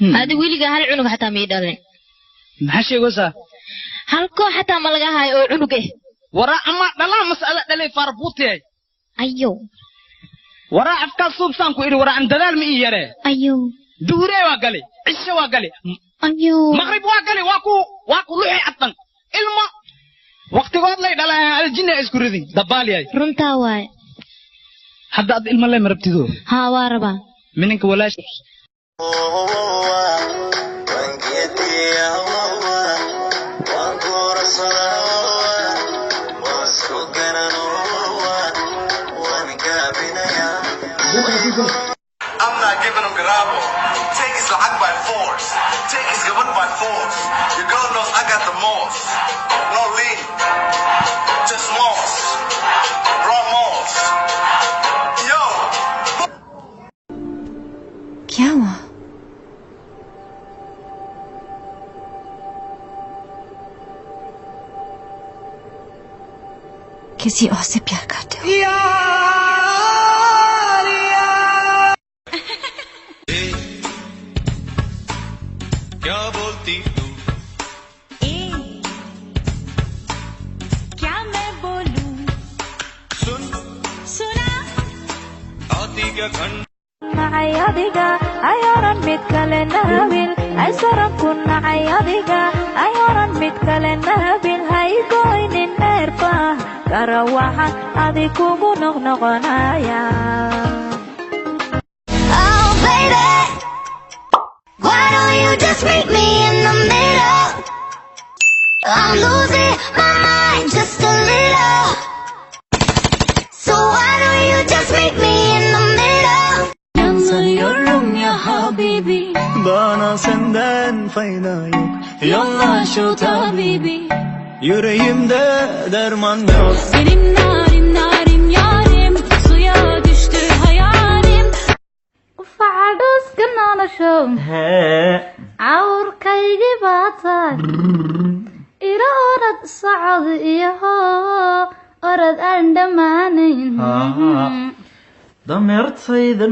هذا ويلي قال عنق حتى ميدالين محشي قصة هالكو حتى ملقاها هاي عنقه وراء أما دلا مسألة دلي فاربوتي أيوه وراء أفكار صوبسان كويري وراء عند دلال مئيرة أيوه دوري واقلي عشة واقلي أيوه مغرب واقلي واكو لوحي أطن إلما وقت قاد لي دلا الجنة إسكوريدي دبالي هاي رنتا واي حد أد إلما اللي مربتدو ها واربا منك ولاش I'm not giving them grabo. Take his lag by force. Take his given by force. Your girl knows I got the most. No lean. Just moss. Raw moss. Yo. क्या हुआ? किसी और से प्यार करते हो? क्या बोलती तू? क्या मैं बोलूं? सुना? आती क्या खंड? Ayadiga, ayoran mid kale nabil, ay saran kun ayadiga, ayoran mid kale nabil, hay goynin nerfa, karawahan adi kugu noqnoqonaya. Oh baby, why don't you just meet me in the middle? I'm losing my mind just a little. So why don't you just meet me in the middle? Yanıyorum ya habibi, bana senden fayda yok. yolla şu tabibi. Yüreğimde derman yok. Benim narim yarim, suya düştü hayalim. Ufacdos kanalashom, awrkaygi baatay. Ila orad sacad iyo orad aan dhamaanin. dameertayda